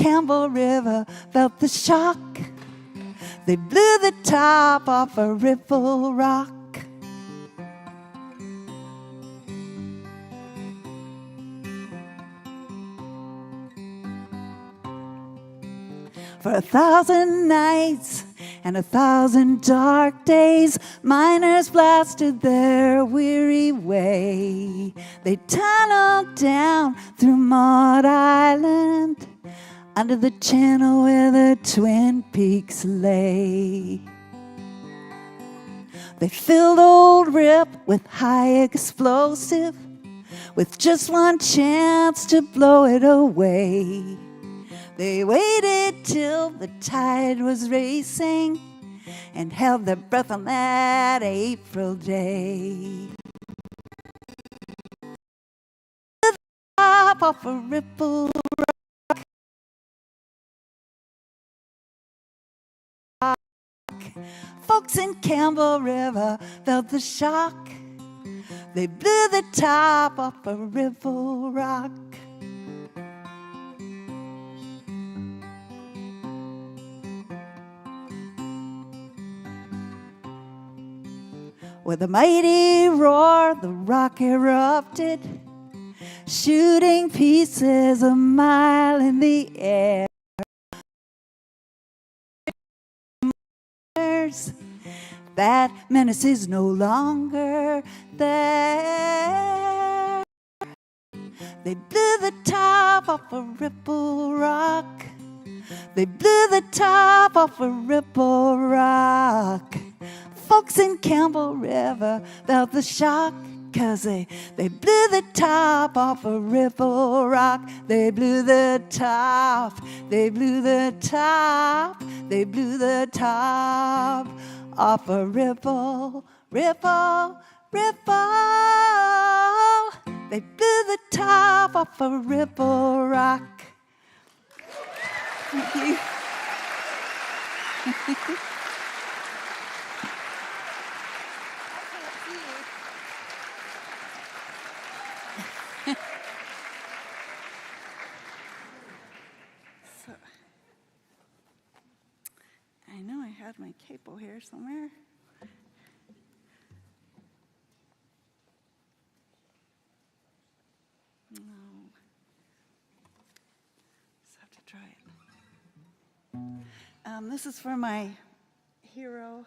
Campbell River felt the shock. They blew the top off a ripple rock. For 1,000 nights and 1,000 dark days, miners blasted their weary way. They tunneled down through Maud Island, under the channel where the Twin Peaks lay. They filled Old Rip with high explosive, with just one chance to blow it away. They waited till the tide was racing and held their breath on that April day. The top of a ripple rock. Folks in Campbell River felt the shock. They blew the top off a ripple rock. With a mighty roar, the rock erupted, shooting pieces a mile in the air. That menace is no longer there. They blew the top off a ripple rock. They blew the top off a ripple rock. Folks in Campbell River felt the shock, 'cause they blew the top off a ripple rock. They blew the top, they blew the top, they blew the top off a ripple, ripple, ripple. They blew the top off a ripple rock. Thank you. I know I had my capo here somewhere. No. Just have to try it. This is for my hero,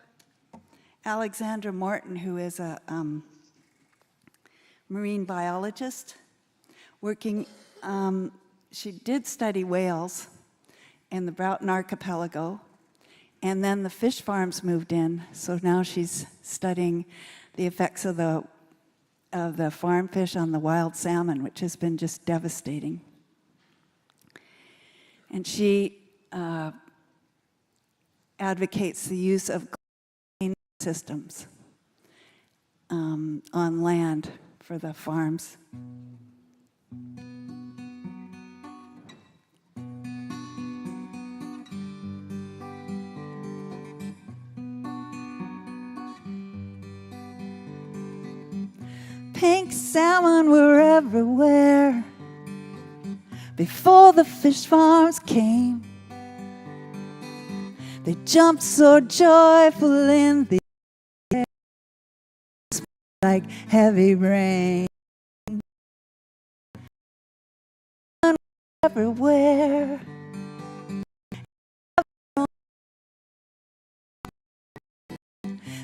Alexandra Morton, who is a marine biologist working. She did study whales in the Broughton Archipelago. And then the fish farms moved in, so now she's studying the effects of the farm fish on the wild salmon, which has been just devastating. And she advocates the use of clean systems on land for the farms. Pink salmon were everywhere before the fish farms came. They jumped so joyful in the air, like heavy rain. Everywhere.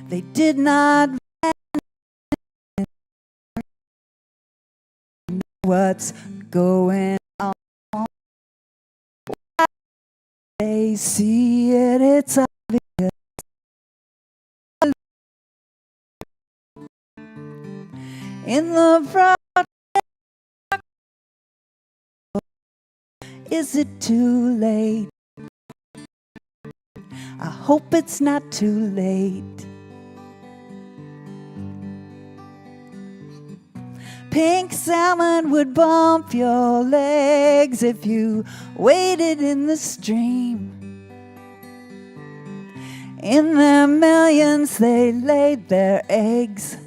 They did not what's going on. They see it, it's obvious. In the broad, is it too late? I hope it's not too late. Pink salmon would bump your legs if you waded in the stream. In their millions they laid their eggs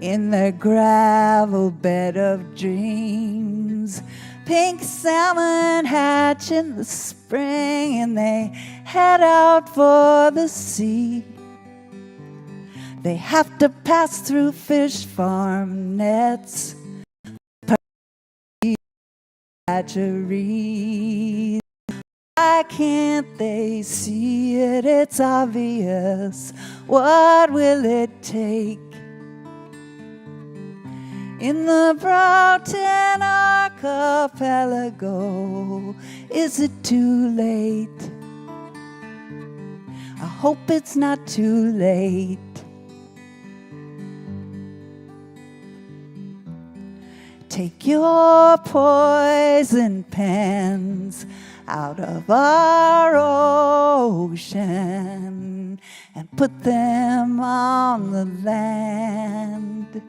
in their gravel bed of dreams. Pink salmon hatch in the spring and they head out for the sea. They have to pass through fish farm nets, hatcheries. Why can't they see it? It's obvious. What will it take? In the Broughton Archipelago, is it too late? I hope it's not too late. Take your poison pens out of our ocean and put them on the land.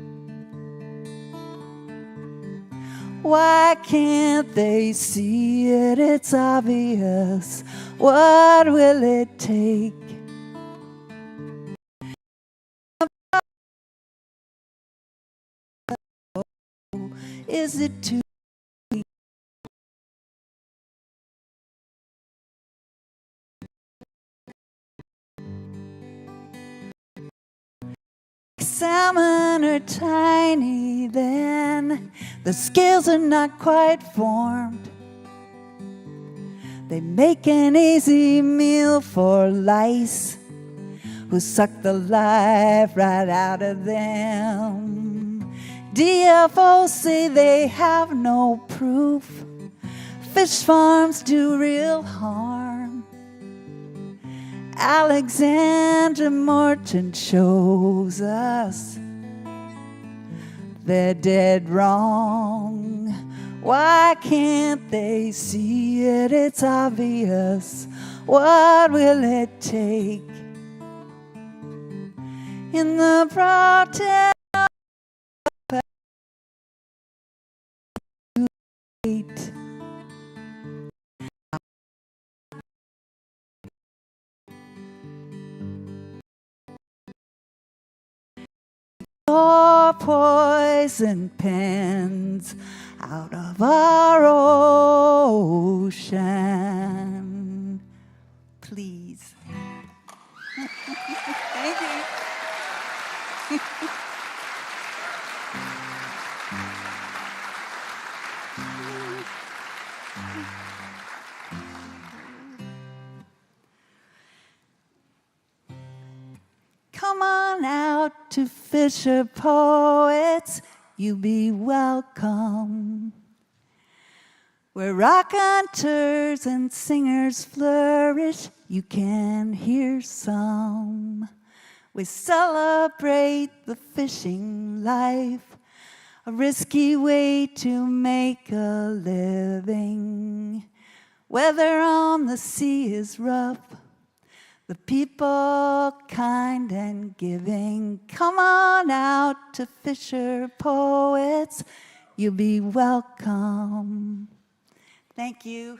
Why can't they see it? It's obvious. What will it take? Is it too late? Salmon are tiny then, the scales are not quite formed. They make an easy meal for lice who suck the life right out of them. DFOs say they have no proof. Fish farms do real harm. Alexandra Morton shows us they're dead wrong. Why can't they see it? It's obvious. What will it take? In the Broughton your poison pens out of our ocean, please. Thank you. Come on out to Fisher Poets, you be welcome. Where rock hunters and singers flourish, you can hear some. We celebrate the fishing life, a risky way to make a living. Weather on the sea is rough, the people kind and giving. Come on out to Fisher Poets, you'll be welcome. Thank you.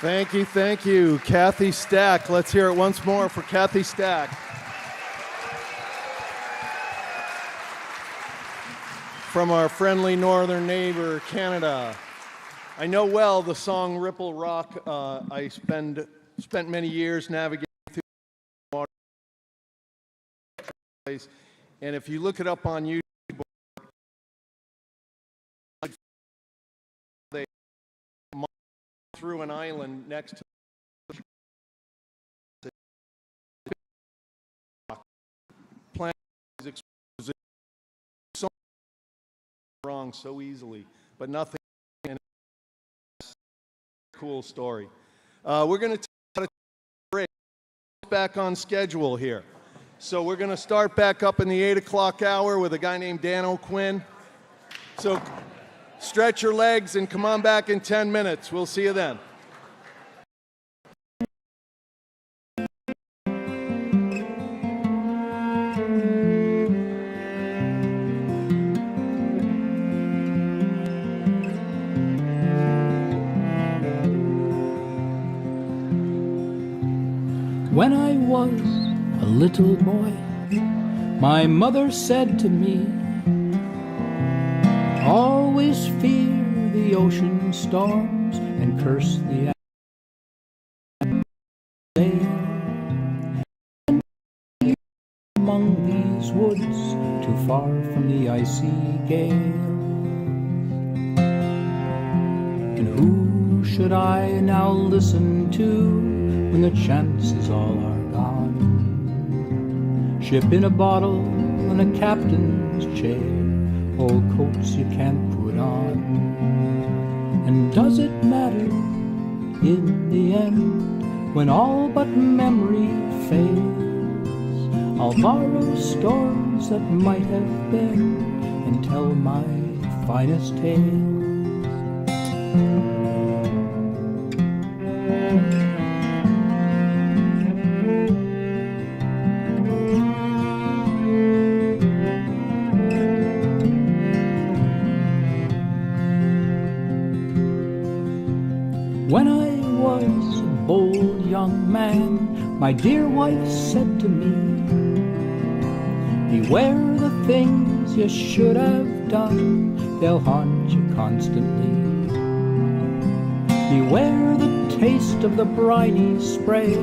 Thank you, Kathy Stack. Let's hear it once more for Kathy Stack. From our friendly northern neighbor, Canada. I know well the song Ripple Rock. I spent many years navigating through the water. And if you look it up on YouTube, they through an island next to plant exposed so wrong so easily, but nothing. Cool story. We're going to take a break back on schedule here. So we're going to start back up in the 8 o'clock hour with a guy named Dan O'Quinn. So stretch your legs and come on back in 10 minutes. We'll see you then. When was a little boy, my mother said to me, always fear the ocean storms and curse the sail. And among these woods, too far from the icy gale. And who should I now listen to when the chances all are gone? Ship in a bottle and a captain's chair, old coats you can't put on. And does it matter in the end when all but memory fails? I'll borrow stories that might have been and tell my finest tales. When I was a bold young man, my dear wife said to me, beware the things you should have done, they'll haunt you constantly. Beware the taste of the briny spray,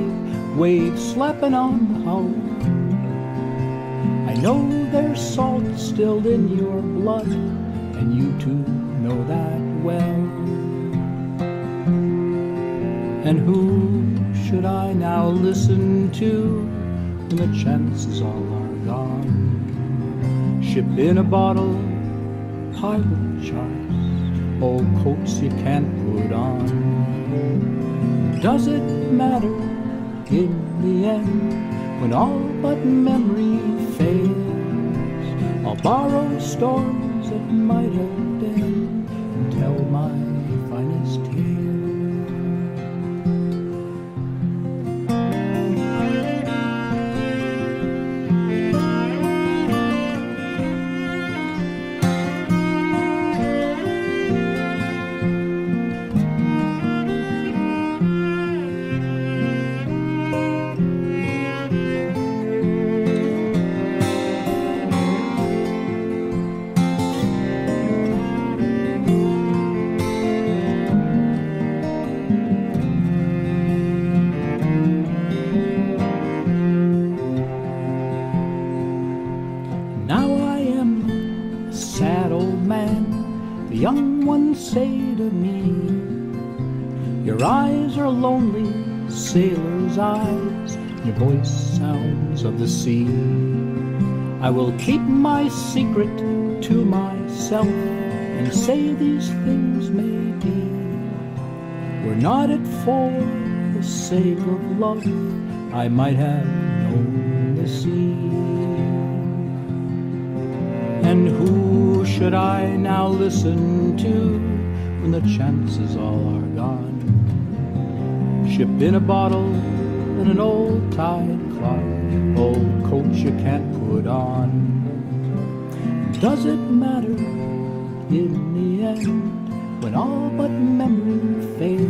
waves slapping on the hull. I know there's salt still in your blood, and you too know that well. And who should I now listen to when the chances all are gone? Ship in a bottle, pirate charts, old coats you can't put on. Does it matter in the end when all but memory fails? I'll borrow stories that might have been and tell my finest tale. Young ones say to me, your eyes are lonely, sailor's eyes, your voice sounds of the sea. I will keep my secret to myself and say these things may be. Were not it for the sake of love, I might have known the sea. And who should I now listen to when the chances all are gone? Ship in a bottle and an old tide clock, old coats you can't put on. Does it matter in the end when all but memory fails?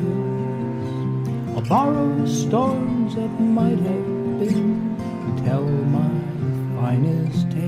I'll borrow stories that might have been and tell my finest tales.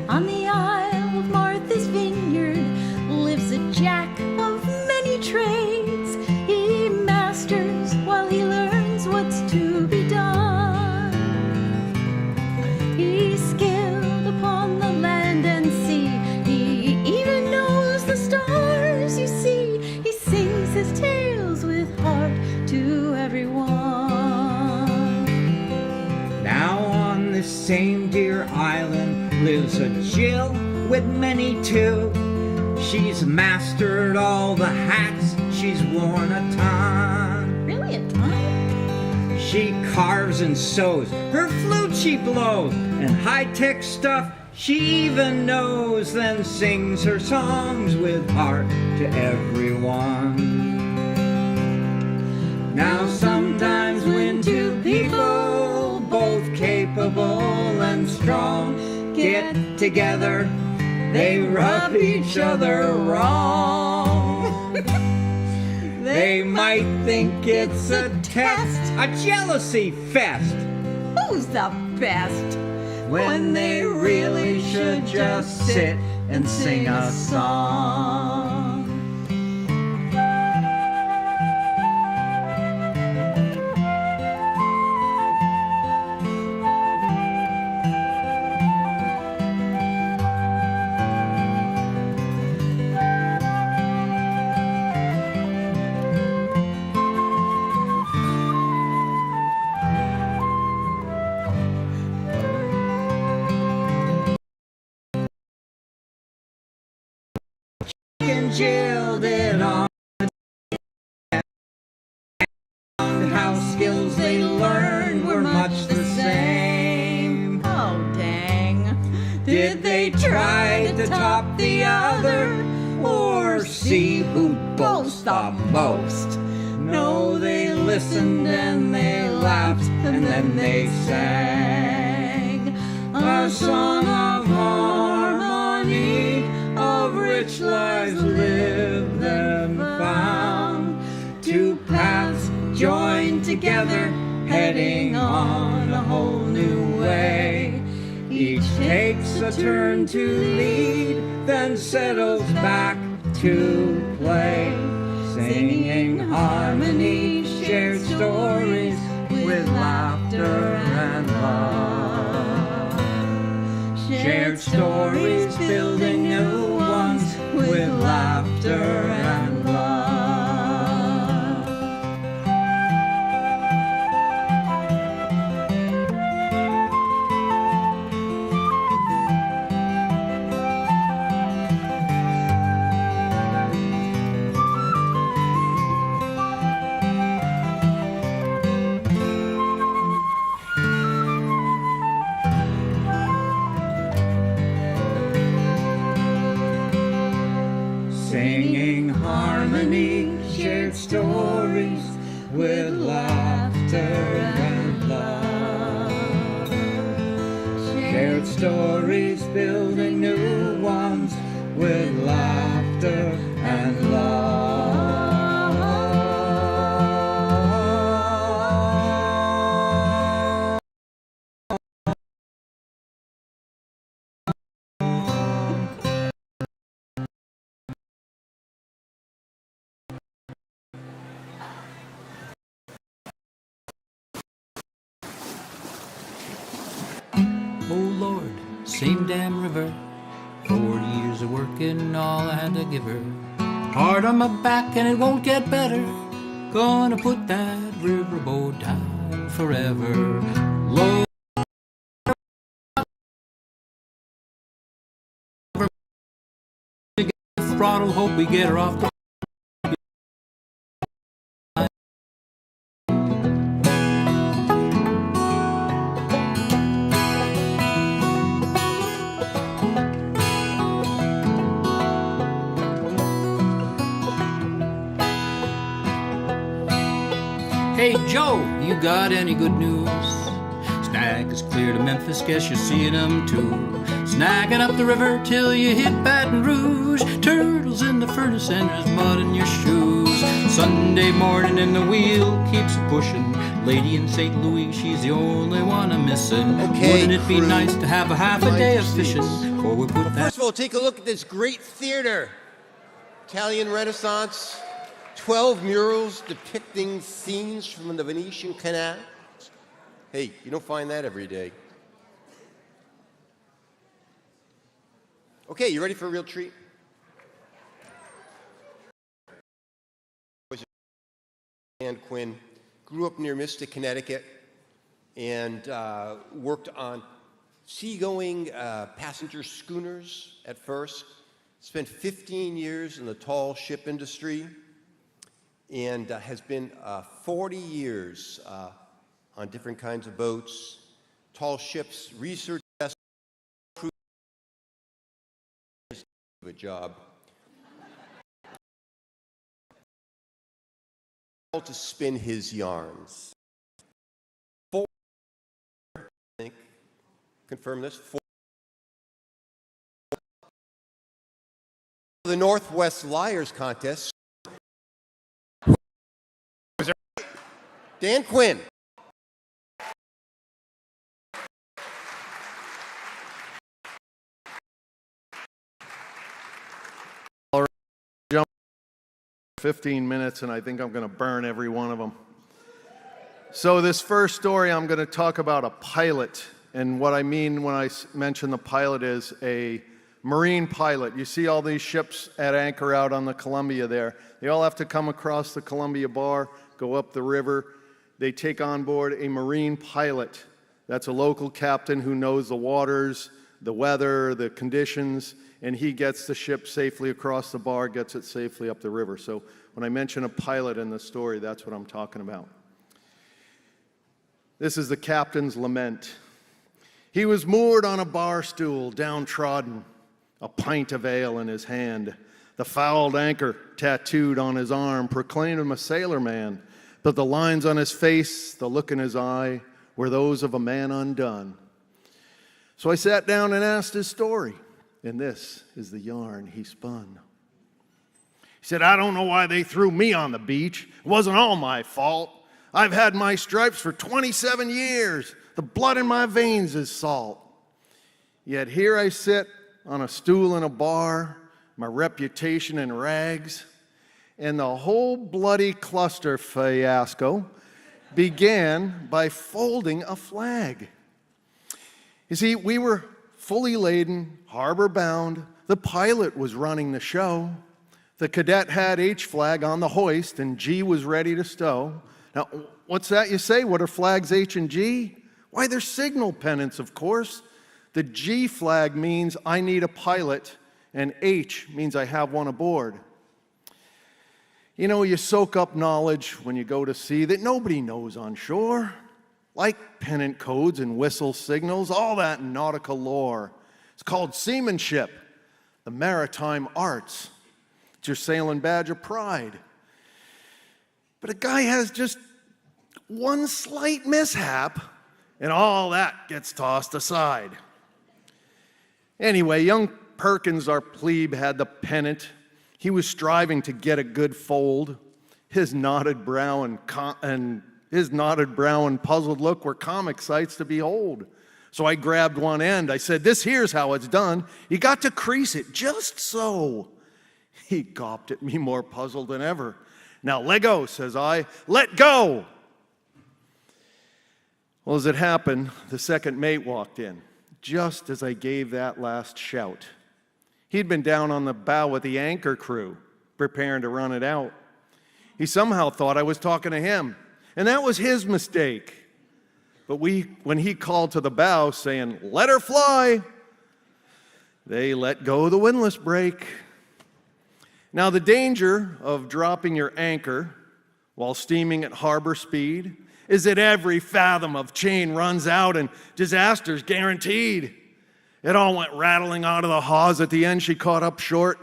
On the Isle of Martha's Vineyard lives a jack of many trades. He masters while he learns what's to be done. He's skilled upon the land and sea. He even knows the stars, you see. He sings his tales with heart to everyone. Now on this same dear island lives a Jill with many too. She's mastered all the hats, she's worn a ton. she carves and sews, her flute she blows, and high-tech stuff she even knows, then sings her songs with heart to everyone. Now sometimes when two people, both capable and strong, get together, they rub each other wrong. They might think it's a test, a jealousy fest. Who's the best? When they really should just sit and sing a song. Jilted on how skills they learned were much the same. Oh, dang. Did they try to top the other or see who'd boast the most? No, they listened and they laughed and then they sang a song of harmony, of rich lives lived and found, two paths joined together, heading on a whole new way. Each takes a turn to lead, then settles back to play, singing harmony, shared stories with laughter and love. Shared stories building new ones with laughter and love. Singing harmony, shared stories with laughter and love. Shared stories building new ones with laughter and love. Oh Lord, same damn river. 40 years of working, all I had to give her. Hard on my back and it won't get better. Gonna put that riverboat down forever. Lord, throttle, hope we get her off the Hey Joe, you got any good news? Snag is clear to Memphis, guess you're seeing them too. Snagging up the river till you hit Baton Rouge. Turtles in the furnace and there's mud in your shoes. Sunday morning and the wheel keeps pushing. Lady in St. Louis, she's the only one I'm missing. Okay, Wouldn't it be crew. nice to have a half a day of fishing before we put that? First of all, take a look at this great theater. Italian Renaissance, 12 murals depicting scenes from the Venetian canal. Hey, you don't find that every day. Okay, you ready for a real treat? Dan Quinn grew up near Mystic, Connecticut, and worked on seagoing passenger schooners at first. Spent 15 years in the tall ship industry, and has been 40 years on different kinds of boats, tall ships, research vessels, crew of a job. To spin his yarns. Four, I think, confirm this. Four. The Northwest Liars Contest. Dan Quinn. All right, jump 15 minutes, and I think I'm going to burn every one of them. So this first story, I'm going to talk about a pilot. And what I mean when I mention the pilot is a marine pilot. You see all these ships at anchor out on the Columbia there. They all have to come across the Columbia Bar, go up the river. They take on board a marine pilot. That's a local captain who knows the waters, the weather, the conditions, and he gets the ship safely across the bar, gets it safely up the river. So when I mention a pilot in the story, that's what I'm talking about. This is the captain's lament. He was moored on a bar stool, downtrodden, a pint of ale in his hand. The fouled anchor tattooed on his arm proclaimed him a sailor man, but the lines on his face, the look in his eye, were those of a man undone. So I sat down and asked his story, and this is the yarn he spun. He said, I don't know why they threw me on the beach. It wasn't all my fault. I've had my stripes for 27 years. The blood in my veins is salt. Yet here I sit on a stool in a bar, my reputation in rags, and the whole bloody cluster fiasco began by folding a flag. You see, we were fully laden, harbor bound. The pilot was running the show. The cadet had H flag on the hoist, and G was ready to stow. Now, what's that you say? What are flags H and G? Why, they're signal pennants, of course. The G flag means I need a pilot, and H means I have one aboard. You know, you soak up knowledge when you go to sea that nobody knows on shore, like pennant codes and whistle signals, all that nautical lore. It's called seamanship, the maritime arts. It's your sailing badge of pride. But a guy has just one slight mishap, and all that gets tossed aside. Anyway, young Perkins, our plebe, had the pennant. He was striving to get a good fold. His knotted brow and puzzled look were comic sights to behold. So I grabbed one end. I said, this here's how it's done. You got to crease it just so. He gawped at me more puzzled than ever. Now let go, says I. Let go! Well, as it happened, the second mate walked in, just as I gave that last shout. He'd been down on the bow with the anchor crew, preparing to run it out. He somehow thought I was talking to him, and that was his mistake. But when he called to the bow, saying, let her fly, they let go the windlass brake. Now, the danger of dropping your anchor while steaming at harbor speed is that every fathom of chain runs out and disaster's guaranteed. It all went rattling out of the hawse. At the end, she caught up short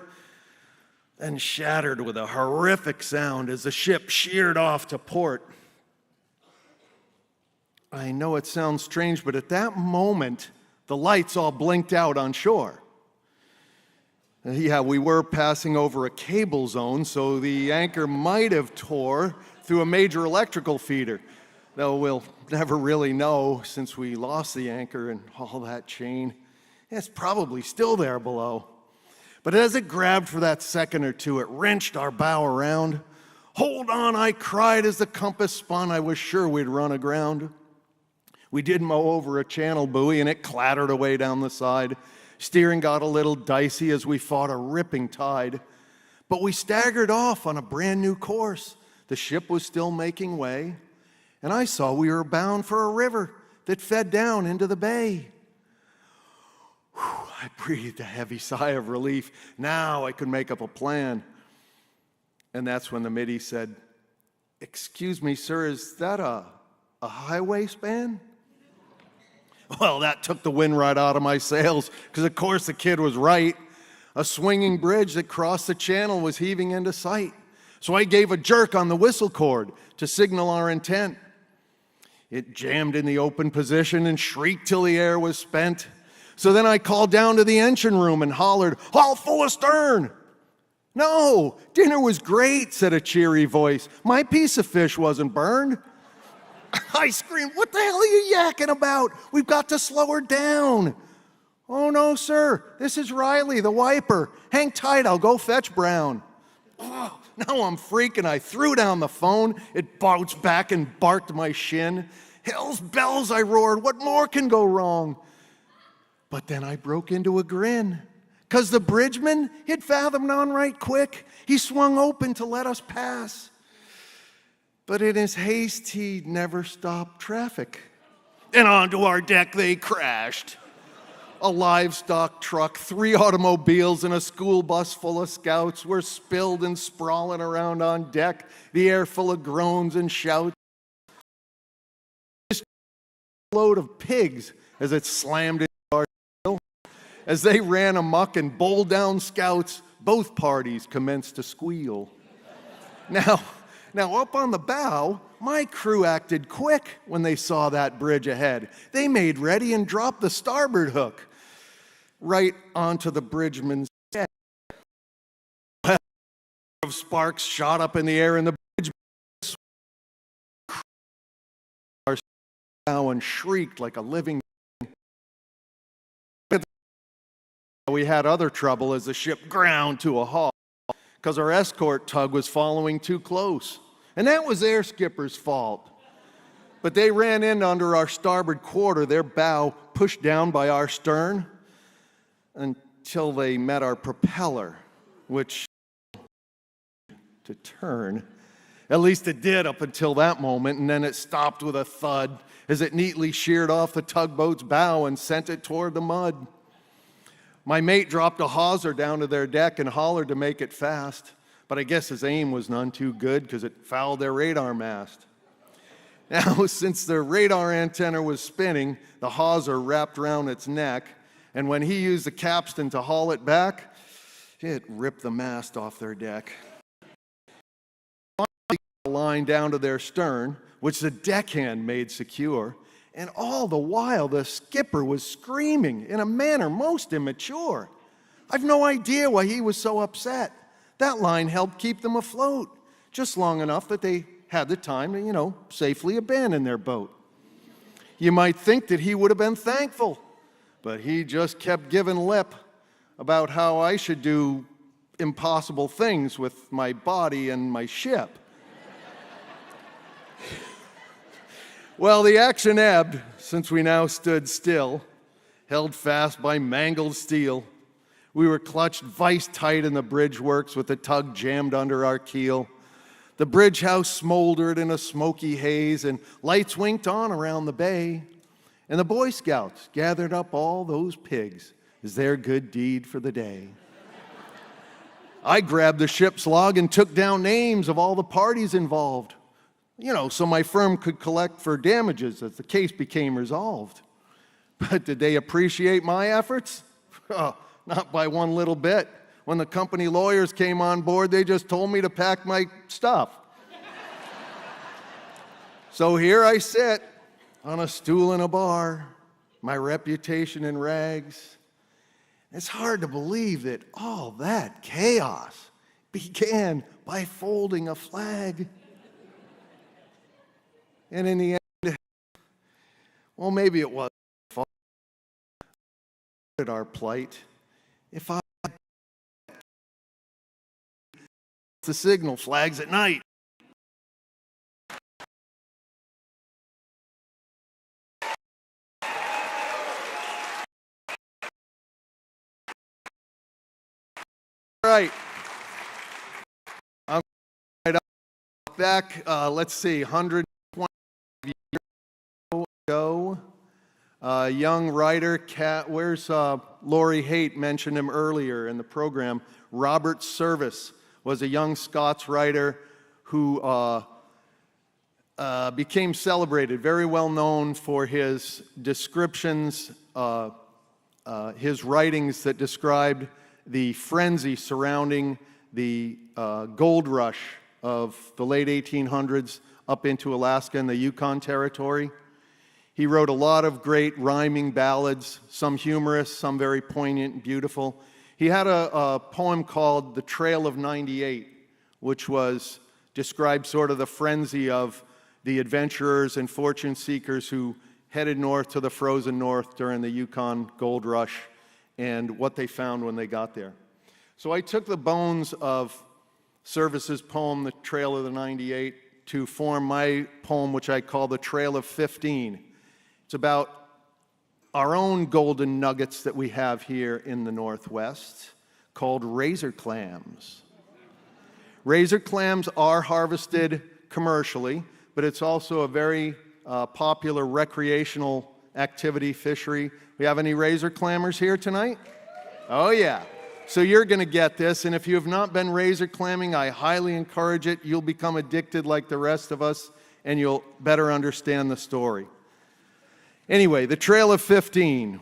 and shattered with a horrific sound as the ship sheared off to port. I know it sounds strange, but at that moment, the lights all blinked out on shore. Yeah, we were passing over a cable zone, so the anchor might have tore through a major electrical feeder, though we'll never really know since we lost the anchor and all that chain. It's probably still there below. But as it grabbed for that second or two, it wrenched our bow around. Hold on, I cried as the compass spun. I was sure we'd run aground. We did mow over a channel buoy, and it clattered away down the side. Steering got a little dicey as we fought a ripping tide. But we staggered off on a brand new course. The ship was still making way, and I saw we were bound for a river that fed down into the bay. I breathed a heavy sigh of relief. Now I could make up a plan. And that's when the middy said, excuse me, sir, is that a A highway span? Well, that took the wind right out of my sails, because of course the kid was right. A swinging bridge that crossed the channel was heaving into sight. So I gave a jerk on the whistle cord to signal our intent. It jammed in the open position and shrieked till the air was spent. So then I called down to the engine room and hollered, "Haul full astern!" "No, dinner was great," said a cheery voice. "My piece of fish wasn't burned." I screamed, "What the hell are you yakking about? We've got to slow her down." "Oh, no, sir. This is Riley, the wiper. Hang tight, I'll go fetch Brown." Oh, now I'm freaking. I threw down the phone. It bounced back and barked my shin. "Hell's bells," I roared. "What more can go wrong?" But then I broke into a grin, 'cause the bridgeman, he'd fathomed on right quick. He swung open to let us pass. But in his haste, he never stopped traffic. And onto our deck they crashed. A livestock truck, 3 automobiles, and a school bus full of scouts were spilled and sprawling around on deck, the air full of groans and shouts. Just a load of pigs as it slammed into our hill. As they ran amok and bowled down scouts, both parties commenced to squeal. Now, up on the bow, my crew acted quick when they saw that bridge ahead. They made ready and dropped the starboard hook right onto the bridgeman's head. Sparks shot up in the air, and the bridge and shrieked like a living thing. We had other trouble as the ship ground to a halt, because our escort tug was following too close. And that was their skipper's fault. But they ran in under our starboard quarter, their bow pushed down by our stern, until they met our propeller, which to turn. At least it did up until that moment, and then it stopped with a thud as it neatly sheared off the tugboat's bow and sent it toward the mud. My mate dropped a hawser down to their deck and hollered to make it fast, but I guess his aim was none too good because it fouled their radar mast. Now, since the radar antenna was spinning, the hawser wrapped around its neck, and when he used the capstan to haul it back, it ripped the mast off their deck. Finally, got a line down to their stern, which the deckhand made secure, and all the while the skipper was screaming in a manner most immature. I've no idea why he was so upset. That line helped keep them afloat, just long enough that they had the time to, safely abandon their boat. You might think that he would have been thankful, but he just kept giving lip about how I should do impossible things with my body and my ship. Well, the action ebbed, since we now stood still, held fast by mangled steel. We were clutched vice tight in the bridge works with the tug jammed under our keel. The bridge house smoldered in a smoky haze, and lights winked on around the bay. And the Boy Scouts gathered up all those pigs as their good deed for the day. I grabbed the ship's log and took down names of all the parties involved, so my firm could collect for damages as the case became resolved. But did they appreciate my efforts? Oh, not by one little bit. When the company lawyers came on board, they just told me to pack my stuff. So here I sit on a stool in a bar, my reputation in rags. It's hard to believe that all that chaos began by folding a flag. And in the end, well, maybe it was our plight. If I the signal flags at night. All right. I'm right back, let's see, 120 years ago. Young writer, where's Laurie Haight, mentioned him earlier in the program. Robert Service was a young Scots writer who became celebrated, very well known for his descriptions, his writings that described the frenzy surrounding the gold rush of the late 1800s up into Alaska and the Yukon Territory. He wrote a lot of great rhyming ballads, some humorous, some very poignant and beautiful. He had a poem called The Trail of 98, which described sort of the frenzy of the adventurers and fortune seekers who headed north to the frozen north during the Yukon gold rush and what they found when they got there. So I took the bones of Service's poem, The Trail of the 98, to form my poem, which I call The Trail of 15. It's about our own golden nuggets that we have here in the Northwest, called razor clams. Razor clams are harvested commercially, but it's also a very popular recreational activity, fishery. We have any razor clammers here tonight? Oh yeah. So you're going to get this, and if you have not been razor clamming, I highly encourage it. You'll become addicted like the rest of us, and you'll better understand the story. Anyway, the Trail of 15.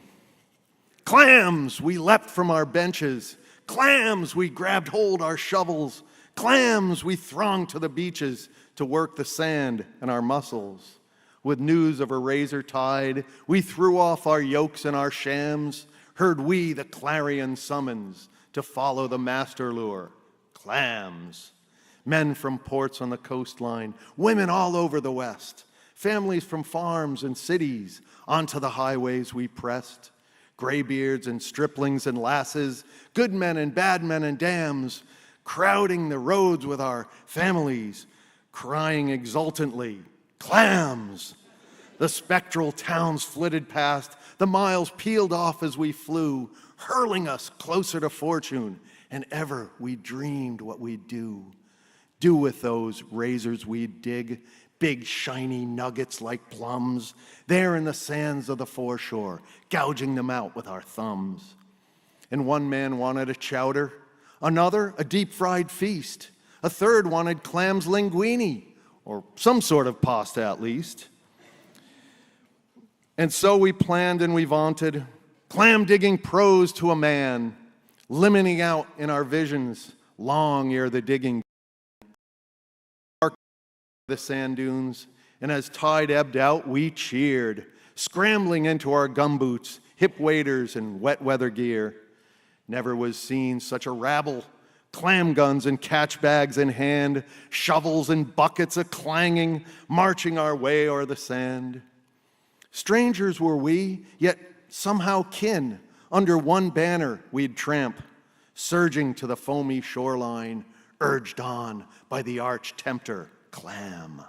Clams, we leapt from our benches. Clams, we grabbed hold our shovels. Clams, we thronged to the beaches to work the sand and our muscles. With news of a razor tide, we threw off our yokes and our shams. Heard we the clarion summons to follow the master lure. Clams. Men from ports on the coastline, women all over the West, families from farms and cities, onto the highways we pressed. Graybeards and striplings and lasses, good men and bad men and dams, crowding the roads with our families, crying exultantly, clams! The spectral towns flitted past, the miles peeled off as we flew, hurling us closer to fortune, and ever we dreamed what we'd do with those razors we'd dig, big shiny nuggets like plums, there in the sands of the foreshore, gouging them out with our thumbs. And one man wanted a chowder, another a deep-fried feast, a third wanted clams linguine, or some sort of pasta at least. And so we planned and we vaunted, clam-digging prose to a man, limiting out in our visions long ere the digging the sand dunes, and as tide ebbed out, we cheered, scrambling into our gumboots, hip waders, and wet weather gear. Never was seen such a rabble, clam guns and catch bags in hand, shovels and buckets a-clanging, marching our way o'er the sand. Strangers were we, yet somehow kin, under one banner we'd tramp, surging to the foamy shoreline, urged on by the arch-tempter, clam.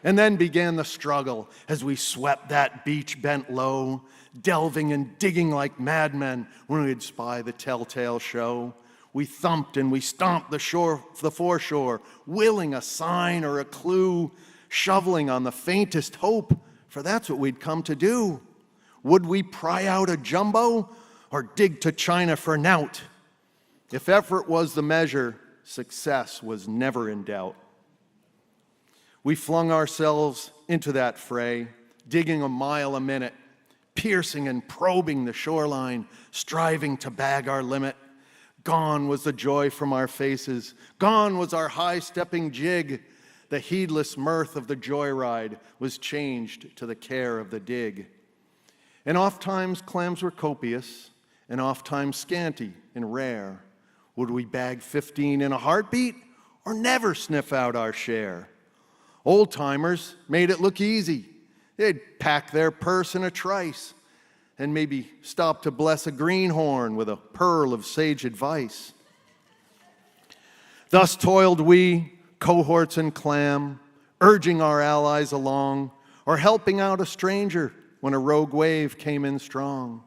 And then began the struggle as we swept that beach bent low, delving and digging like madmen when we'd spy the telltale show. We thumped and we stomped the foreshore, willing a sign or a clue, shoveling on the faintest hope, for that's what we'd come to do. Would we pry out a jumbo or dig to China for knout? If effort was the measure, success was never in doubt. We flung ourselves into that fray, digging a mile a minute, piercing and probing the shoreline, striving to bag our limit. Gone was the joy from our faces. Gone was our high-stepping jig. The heedless mirth of the joyride was changed to the care of the dig. And oft-times clams were copious, and oft-times scanty and rare. Would we bag 15 in a heartbeat, or never sniff out our share? Old-timers made it look easy. They'd pack their purse in a trice and maybe stop to bless a greenhorn with a pearl of sage advice. Thus toiled we, cohorts in clam, urging our allies along, or helping out a stranger when a rogue wave came in strong.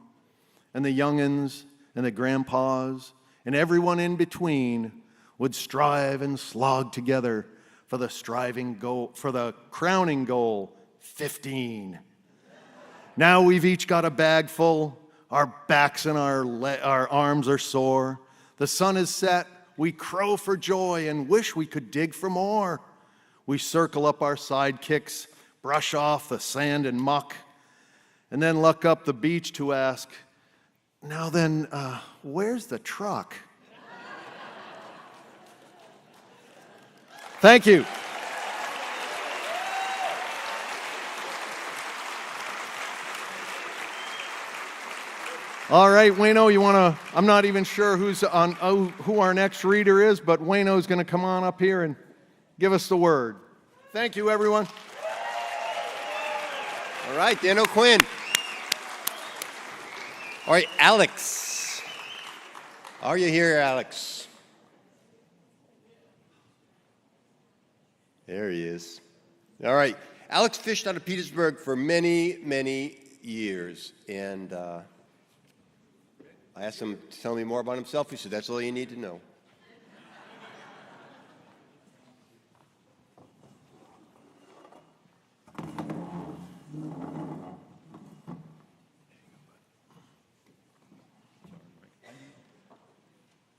And the young'uns and the grandpas and everyone in between would strive and slog together for the crowning goal, 15. Now we've each got a bag full, our backs and our arms are sore. The sun is set, we crow for joy and wish we could dig for more. We circle up our sidekicks, brush off the sand and muck, and then look up the beach to ask, now then, where's the truck? Thank you. All right, Wayno, you want to, I'm not even sure who our next reader is, but Wayno's going to come on up here and give us the word. Thank you, everyone. All right, Dano Quinn. All right, Alex. Are you here, Alex? There he is. All right, Alex fished out of Petersburg for many, many years, and I asked him to tell me more about himself. He said, that's all you need to know.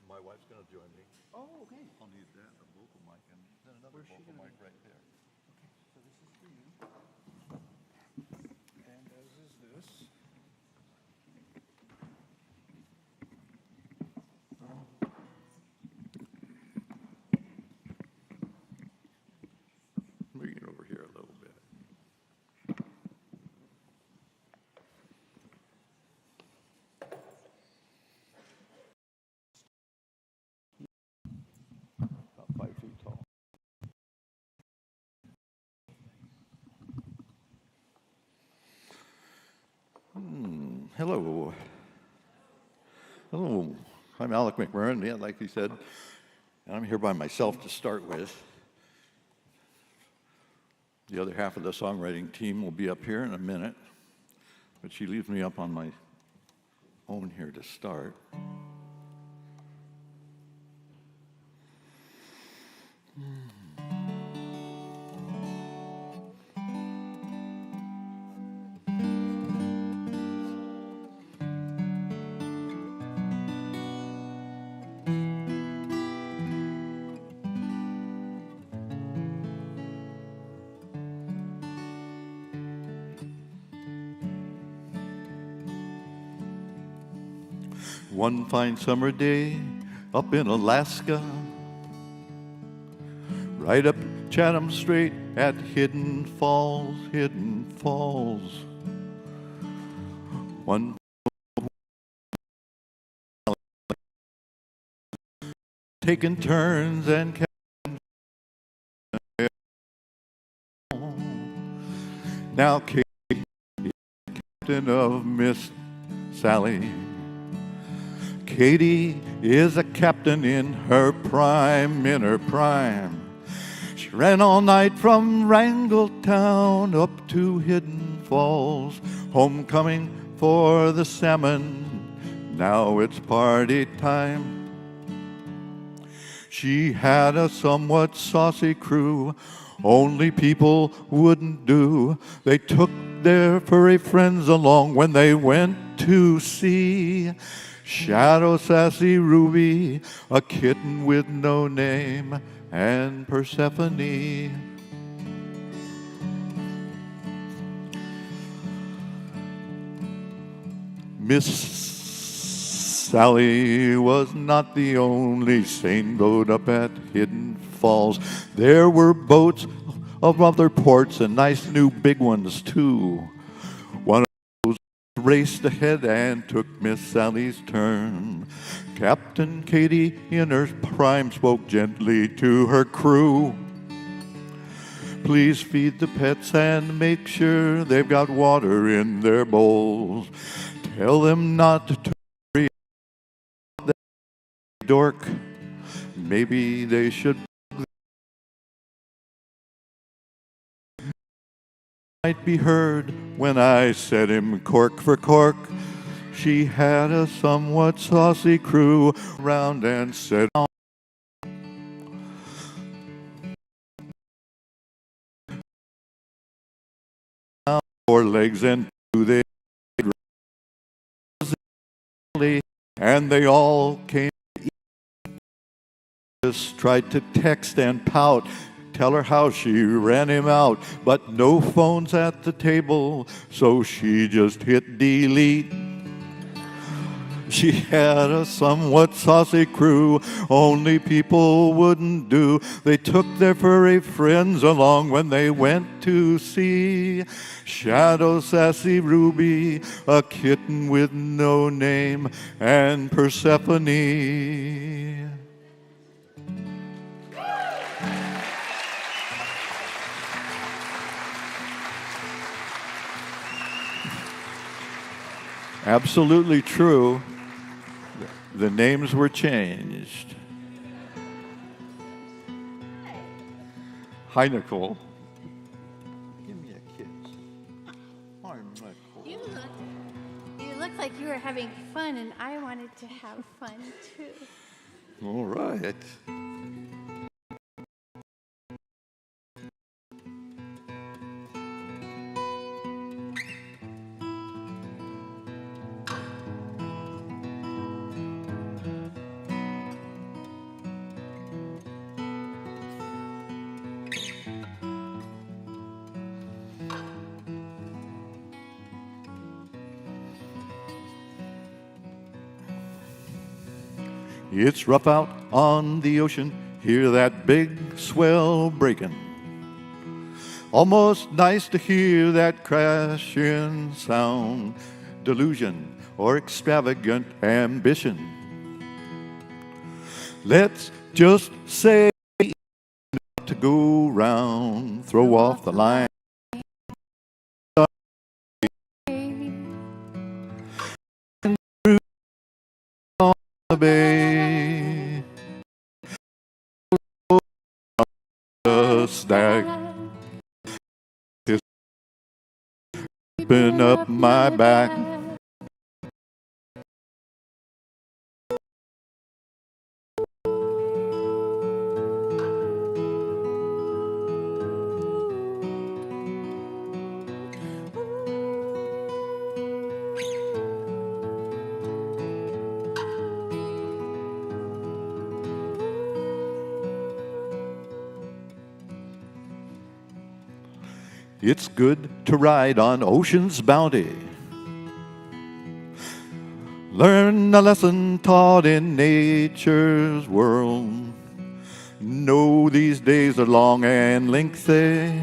My wife's going to join me. Oh, okay. I'll need that, a vocal mic, and then another vocal mic right there. So this is for you. And as is this. Bring it over here a little bit. About 5 feet tall. Hello. Hello. I'm Alec McMurrin, yeah, like he said. And I'm here by myself to start with. The other half of the songwriting team will be up here in a minute, but she leaves me up on my own here to start. One fine summer day up in Alaska, right up Chatham Strait at Hidden Falls, Hidden Falls. One taking turns and now Kate, captain of Miss Sally. Katie is a captain in her prime, in her prime. She ran all night from Wrangletown up to Hidden Falls, homecoming for the salmon. Now it's party time. She had a somewhat saucy crew, only people wouldn't do. They took their furry friends along when they went to sea. Shadow Sassy Ruby, a kitten with no name, and Persephone. Miss Sally was not the only sane boat up at Hidden Falls. There were boats of other ports and nice new big ones too. One raced ahead and took Miss Sally's turn. Captain Katie in her prime spoke gently to her crew. Please feed the pets and make sure they've got water in their bowls. Tell them not to worry about that dork. Maybe they should might be heard when I said him cork for cork. She had a somewhat saucy crew round and said, four legs and two they and they all came. Just tried to text and pout. tell her how she ran him out, but no phones at the table, so she just hit delete. She had a somewhat saucy crew, only people wouldn't do. They took their furry friends along when they went to see Shadow, Sassy Ruby, a kitten with no name, and Persephone. Absolutely true. The names were changed. Hi, Nicole. Give me a kiss. Hi, Nicole. You look like you were having fun, and I wanted to have fun too. All right. It's rough out on the ocean, hear that big swell breaking. Almost nice to hear that crashing sound, delusion or extravagant ambition. Let's just say to go round, throw off the line. The bay, the stack is creeping up my back. It's good to ride on ocean's bounty. Learn a lesson taught in nature's world. Know these days are long and lengthy,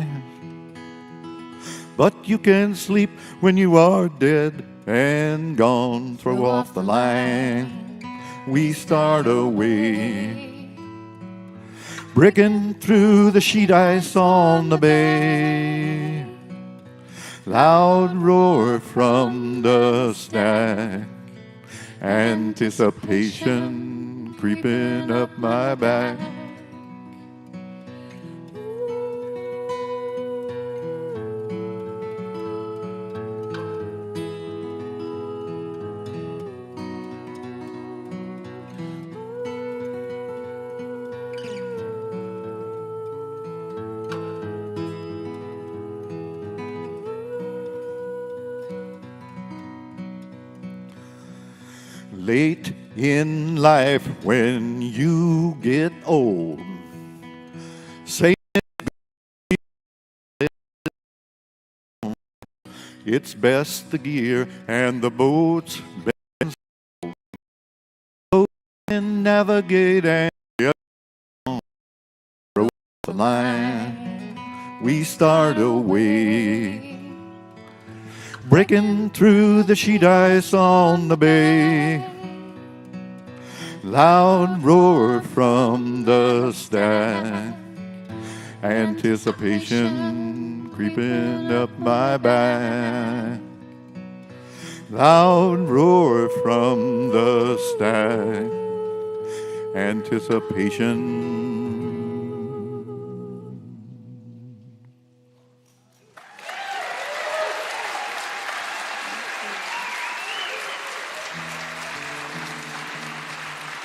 but you can sleep when you are dead and gone. Throw off the line, we start away. Breaking through the sheet ice on the bay. Loud roar from the stack. Anticipation creeping up my back. Late in life when you get old, say it's best the gear and the boats and navigate and the line. We start away. Breaking through the sheet ice on the bay. Loud roar from the stack. Anticipation creeping up my back. Loud roar from the stack. Anticipation.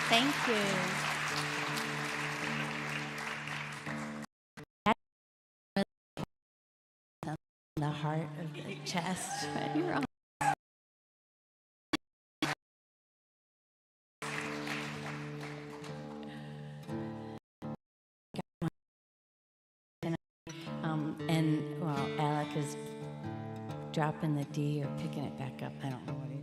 Thank you. The heart of the chest. You're on. dropping the D or picking it back up. I don't know what he does.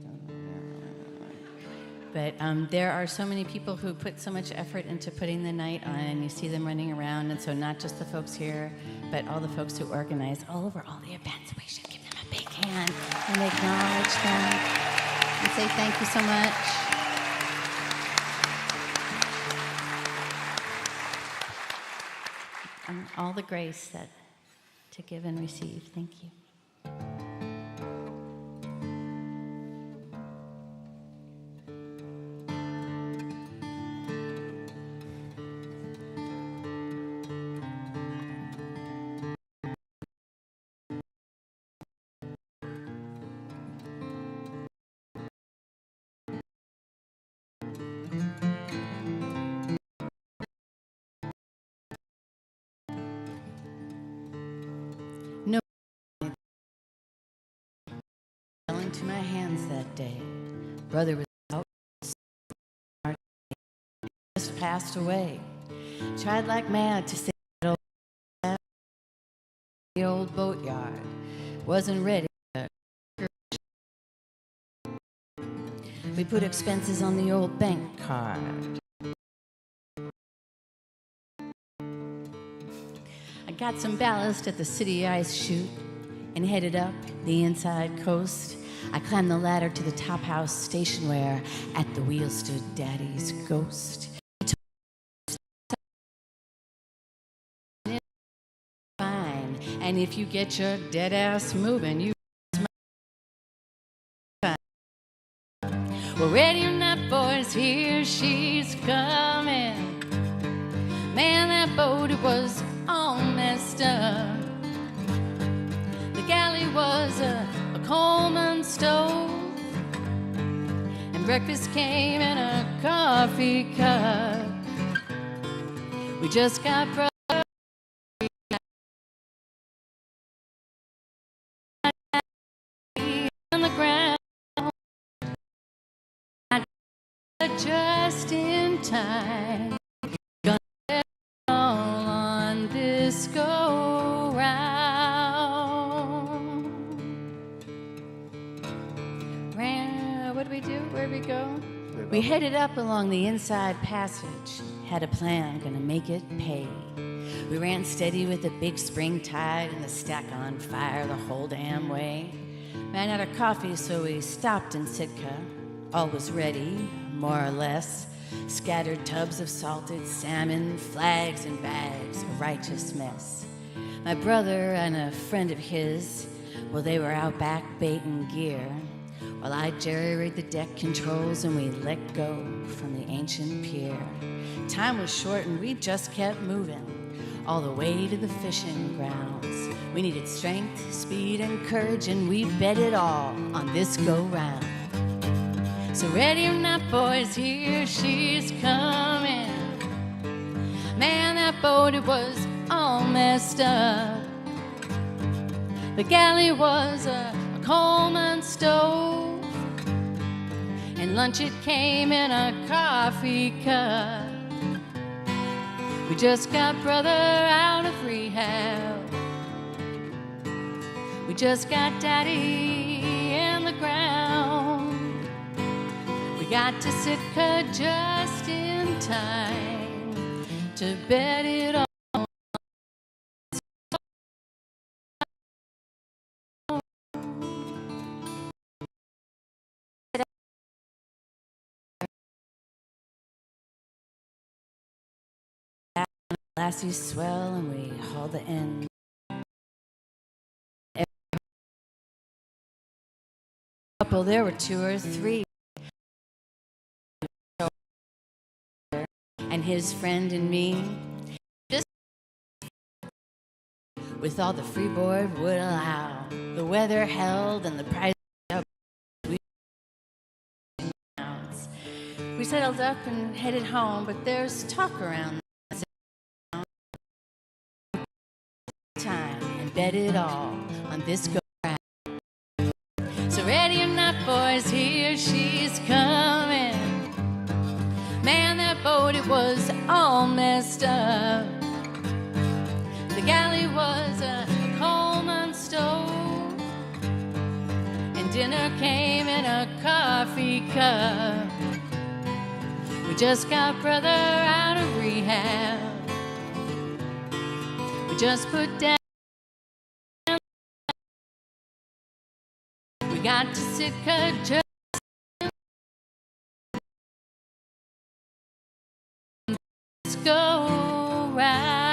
But there are so many people who put so much effort into putting the night on, and you see them running around. And so not just the folks here, but all the folks who organize all over all the events. We should give them a big hand and acknowledge them and say thank you so much. And all the grace that to give and receive. Thank you. No fell into my hands that day. Brother was out, just passed away. Tried like mad to save the old boatyard. Wasn't ready. We put expenses on the old bank card. I got some ballast at the city ice chute and headed up the inside coast. I climbed the ladder to the top house station where at the wheel stood Daddy's ghost. Fine, and if you get your dead ass moving, you well, ready or not, boys, here she's coming. Man, that boat, it was all messed up. The galley was a Coleman stove, and breakfast came in a coffee cup. We just got brother on the ground, just in time. Gonna get all on this go round. What do we do? Where'd we go? We headed up along the inside passage. Had a plan, gonna make it pay. We ran steady with a big spring tide and the stack on fire the whole damn way. Ran out of coffee, so we stopped in Sitka. All was ready, more or less. Scattered tubs of salted salmon, flags and bags, a righteous mess. My brother and a friend of his, well, they were out back baiting gear, while I jerry-rigged the deck controls and we let go from the ancient pier. Time was short and we just kept moving, all the way to the fishing grounds. We needed strength, speed, and courage, and we bet it all on this go-round. So ready or not, boys, here she's coming. Man, that boat, it was all messed up. The galley was a Coleman stove, and lunch it came in a coffee cup. We just got brother out of rehab. We just got daddy in the ground. We got to Sitka just in time to bet it all. Lassies swell and we haul the end. Couple, there were 2 or 3. And his friend and me, just with all the freeboard would allow. The weather held and the price up. We settled up and headed home, but there's talk around time and bet it all on this go round. So ready or not, boys, here she's coming. Man, that boat, it was all messed up. The galley was a Coleman stove, Dinner came in a coffee cup. We just got brother out of rehab. We just put down. We got to sick just go round.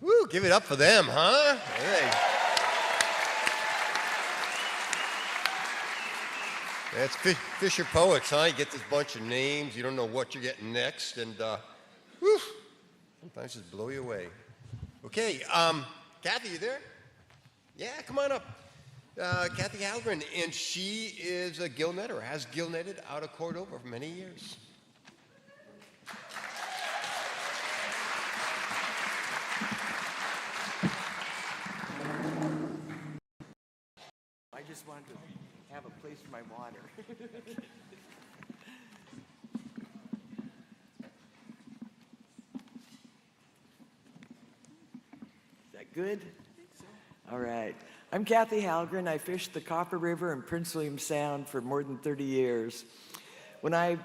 Woo, give it up for them, huh? Hey. That's Fisher Poets, huh? You get this bunch of names, you don't know what you're getting next, and whew, sometimes just blow you away. Okay, Kathy, you there? Yeah, come on up. Kathy Halgren, and she is a gill netter, has gill netted out of Cordova for many years. I just wanted to have a place for my water. Is that good? All right. I'm Kathy Halgren. I fished the Copper River and Prince William Sound for more than 30 years. A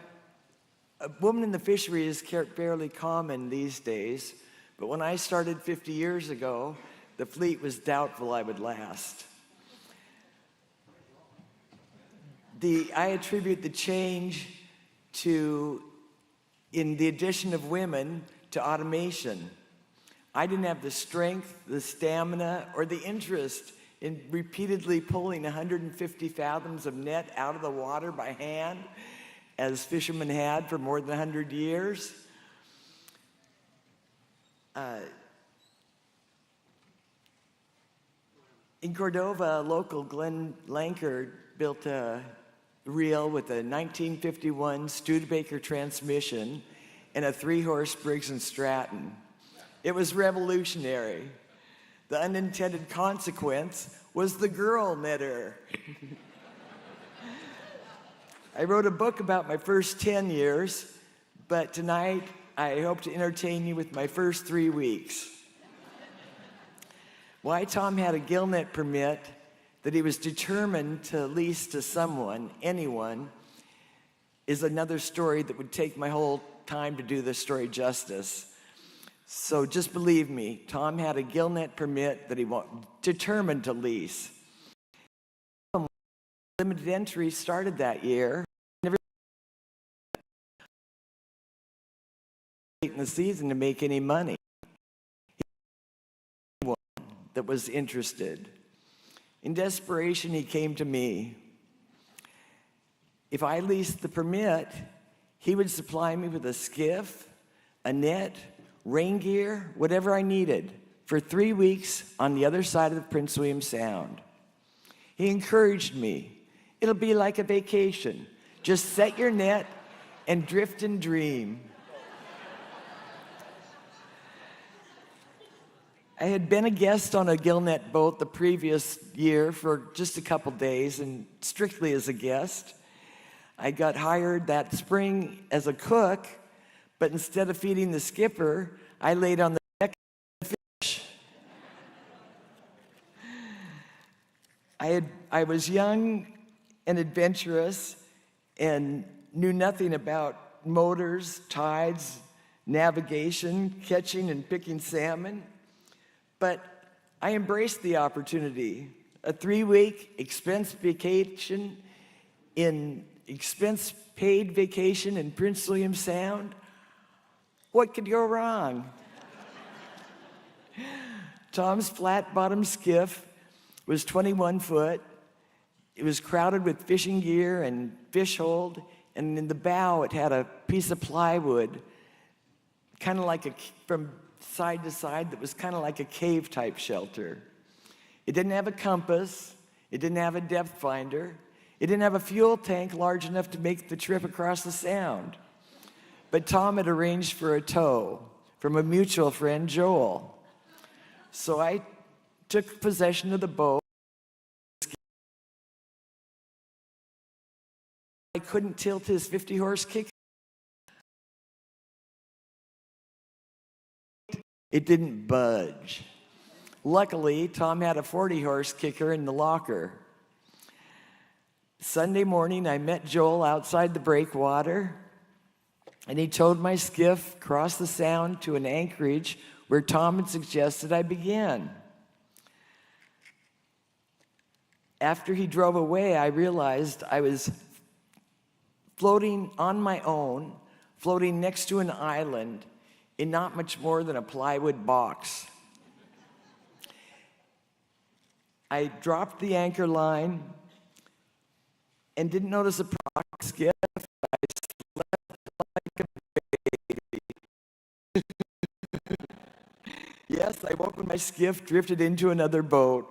woman in the fishery is fairly common these days, but when I started 50 years ago, the fleet was doubtful I would last. I attribute the change in the addition of women to automation. I didn't have the strength, the stamina, or the interest in repeatedly pulling 150 fathoms of net out of the water by hand, as fishermen had for more than 100 years. In Cordova, a local Glenn Lankard built a reel with a 1951 Studebaker transmission and a 3-horse Briggs & Stratton. It was revolutionary. The unintended consequence was the girl netter. I wrote a book about my first 10 years, but tonight I hope to entertain you with my first 3 weeks. Why Tom had a gill net permit that he was determined to lease to someone, anyone, is another story that would take my whole time to do this story justice. So just believe me, Tom had a gill net permit that he determined to lease. Limited entry started that year. Never late in the season to make any money. Anyone that was interested. In desperation, he came to me. If I leased the permit, he would supply me with a skiff, a net, rain gear, whatever I needed for 3 weeks on the other side of the Prince William Sound. He encouraged me. It'll be like a vacation. Just set your net and drift and dream. I had been a guest on a gillnet boat the previous year for just a couple days, and strictly as a guest. I got hired that spring as a cook, but instead of feeding the skipper, I laid on the deck and fish. I was young and adventurous and knew nothing about motors, tides, navigation, catching and picking salmon. But I embraced the opportunity. A 3-week expense-paid vacation in Prince William Sound. What could go wrong? Tom's flat-bottom skiff was 21 foot. It was crowded with fishing gear and fish hold, and in the bow it had a piece of plywood, kind of like from side to side, that was kind of like a cave-type shelter. It didn't have a compass. It didn't have a depth finder. It didn't have a fuel tank large enough to make the trip across the sound. But Tom had arranged for a tow from a mutual friend, Joel. So I took possession of the boat. I couldn't tilt his 50-horse kicker. It didn't budge. Luckily, Tom had a 40-horse kicker in the locker. Sunday morning, I met Joel outside the breakwater, and he towed my skiff across the sound to an anchorage where Tom had suggested I begin. After he drove away, I realized I was floating on my own, floating next to an island in not much more than a plywood box. I dropped the anchor line and didn't notice a skiff. I slept like a baby. Yes, I woke when my skiff drifted into another boat.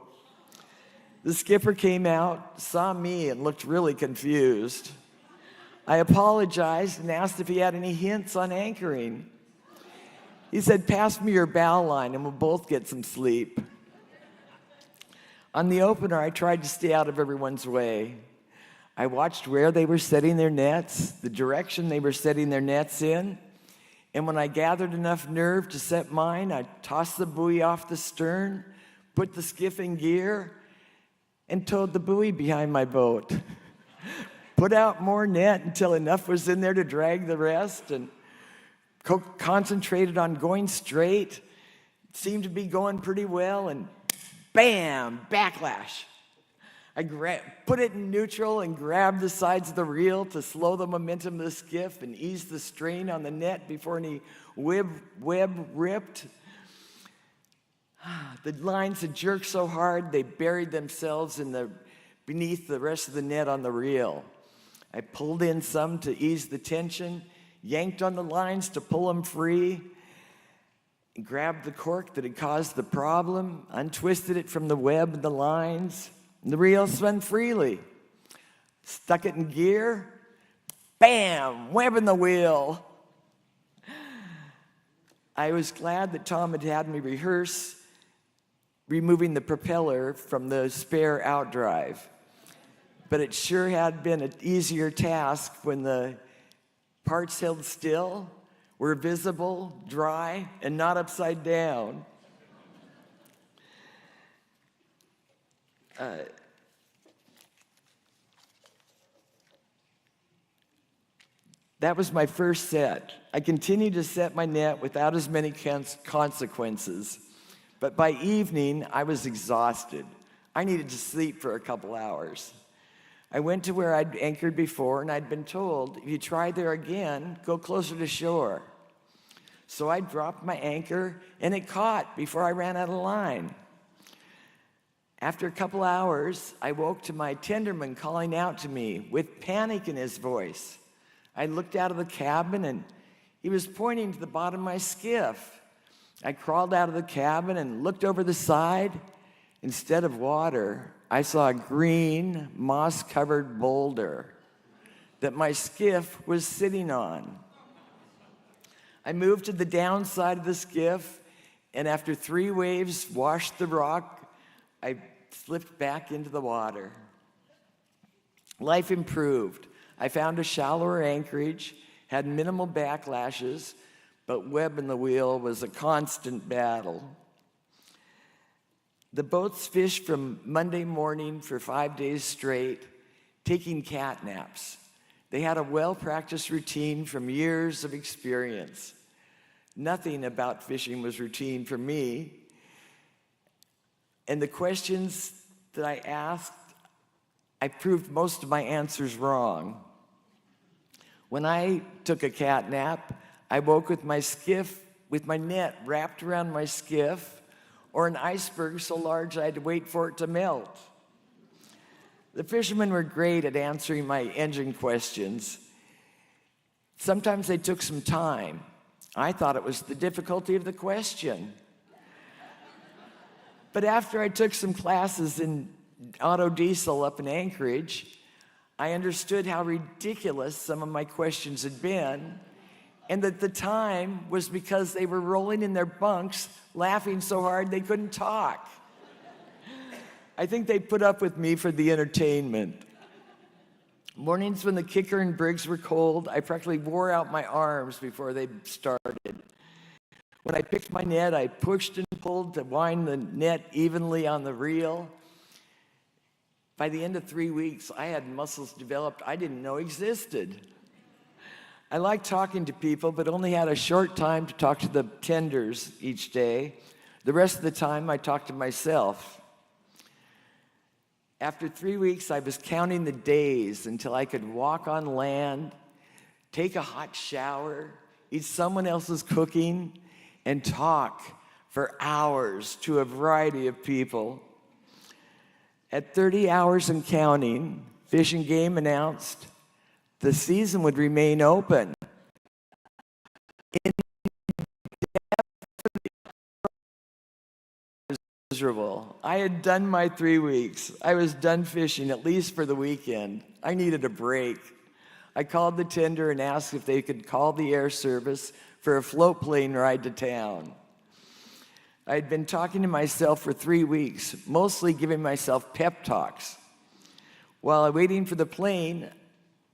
The skipper came out, saw me, and looked really confused. I apologized and asked if he had any hints on anchoring. He said, "Pass me your bow line and we'll both get some sleep." On the opener, I tried to stay out of everyone's way. I watched where they were setting their nets, the direction they were setting their nets in, and when I gathered enough nerve to set mine, I tossed the buoy off the stern, put the skiff in gear, and towed the buoy behind my boat. Put out more net until enough was in there to drag the rest, and concentrated on going straight. It seemed to be going pretty well, and bam, backlash. I put it in neutral and grabbed the sides of the reel to slow the momentum of the skiff and ease the strain on the net before any web ripped. The lines had jerked so hard they buried themselves beneath the rest of the net on the reel. I pulled in some to ease the tension, yanked on the lines to pull them free, and grabbed the cork that had caused the problem, untwisted it from the web and the lines, and the reel spun freely. Stuck it in gear, bam, web in the wheel. I was glad that Tom had had me rehearse removing the propeller from the spare outdrive. But it sure had been an easier task when the parts held still, were visible, dry, and not upside down. That was my first set. I continued to set my net without as many consequences. But by evening, I was exhausted. I needed to sleep for a couple hours. I went to where I'd anchored before, and I'd been told, if you try there again, go closer to shore. So I dropped my anchor, and it caught before I ran out of line. After a couple hours, I woke to my tenderman calling out to me with panic in his voice. I looked out of the cabin, and he was pointing to the bottom of my skiff. I crawled out of the cabin and looked over the side. Instead of water, I saw a green, moss-covered boulder that my skiff was sitting on. I moved to the downside of the skiff, and after 3 waves washed the rock, I slipped back into the water. Life improved. I found a shallower anchorage, had minimal backlashes, but web in the wheel was a constant battle. The boats fished from Monday morning for 5 days straight, taking cat naps. They had a well-practiced routine from years of experience. Nothing about fishing was routine for me. And the questions that I asked, I proved most of my answers wrong. When I took a cat nap, I woke with my skiff, with my net wrapped around my skiff, or an iceberg so large I had to wait for it to melt. The fishermen were great at answering my engine questions. Sometimes they took some time. I thought it was the difficulty of the question. But after I took some classes in auto diesel up in Anchorage, I understood how ridiculous some of my questions had been, and that the time was because they were rolling in their bunks, laughing so hard they couldn't talk. I think they put up with me for the entertainment. Mornings when the kicker and brigs were cold, I practically wore out my arms before they started. When I picked my net, I pushed and pulled to wind the net evenly on the reel. By the end of 3 weeks, I had muscles developed I didn't know existed. I liked talking to people, but only had a short time to talk to the tenders each day. The rest of the time, I talked to myself. After 3 weeks, I was counting the days until I could walk on land, take a hot shower, eat someone else's cooking, and talk for hours to a variety of people. At 30 hours and counting, Fish and Game announced the season would remain open. Miserable. I had done my 3 weeks. I was done fishing, at least for the weekend. I needed a break. I called the tender and asked if they could call the air service for a float plane ride to town. I had been talking to myself for 3 weeks, mostly giving myself pep talks. While waiting for the plane,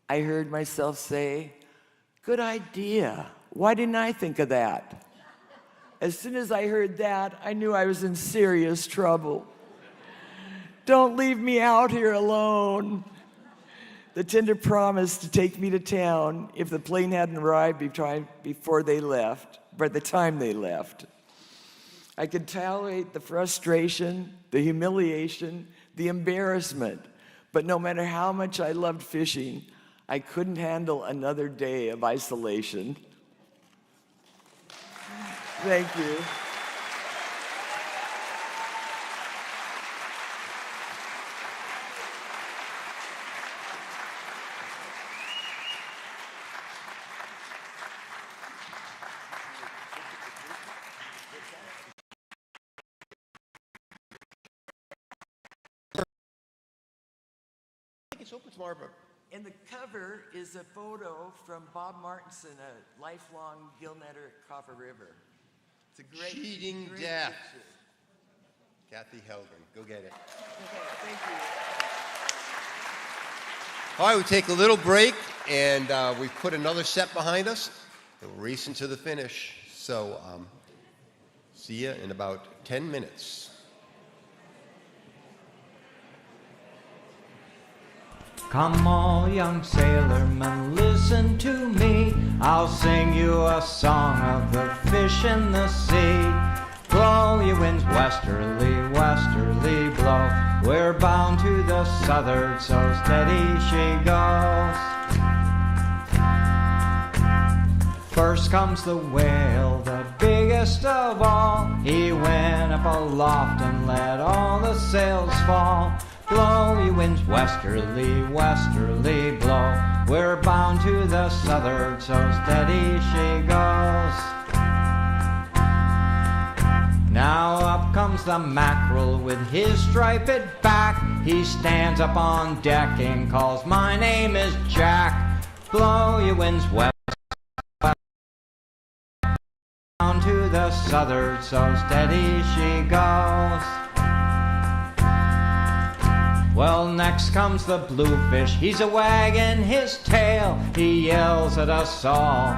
I heard myself say, "Good idea. Why didn't I think of that?" As soon as I heard that, I knew I was in serious trouble. "Don't leave me out here alone." The tender promised to take me to town if the plane hadn't arrived before they left, by the time they left. I could tolerate the frustration, the humiliation, the embarrassment, but no matter how much I loved fishing, I couldn't handle another day of isolation. Thank you. It's open tomorrow, but And the cover is a photo from Bob Martinson, a lifelong gillnetter at Copper River. It's a great, Cheating great Death. picture. Kathy Helgen, go get it. Okay, thank you. All right, we take a little break, and we've put another set behind us. We're racing to the finish. So see you in about 10 minutes. Come all young sailormen, listen to me. I'll sing you a song of the fish in the sea. Blow, ye winds, westerly, westerly blow. We're bound to the southward, so steady she goes. First comes the whale, the biggest of all. He went up aloft and let all the sails fall. Blow, ye winds, westerly, westerly blow. We're bound to the southward, so steady she goes. Now up comes the mackerel with his striped back. He stands up on deck and calls, "My name is Jack." Blow, ye winds, west, bound to the southward, so steady she goes. Well, next comes the bluefish, he's a wagging his tail. He yells at us all,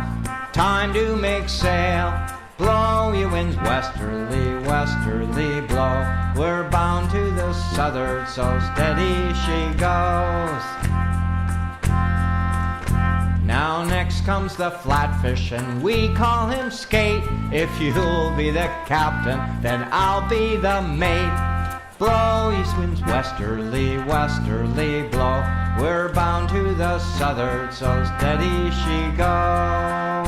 "Time to make sail." Blow, ye winds, westerly, westerly blow. We're bound to the southward, so steady she goes. Now next comes the flatfish, and we call him Skate. If you'll be the captain, then I'll be the mate. Blow, ye winds, westerly, westerly blow. We're bound to the southward, so steady she goes.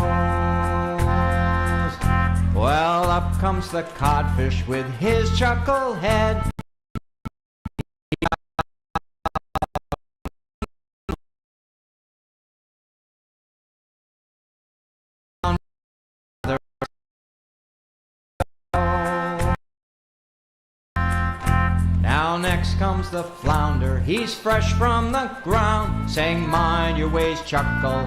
Well, up comes the codfish with his chuckle head. Now Now next comes the flounder, he's fresh from the ground, saying mind your ways, chuckle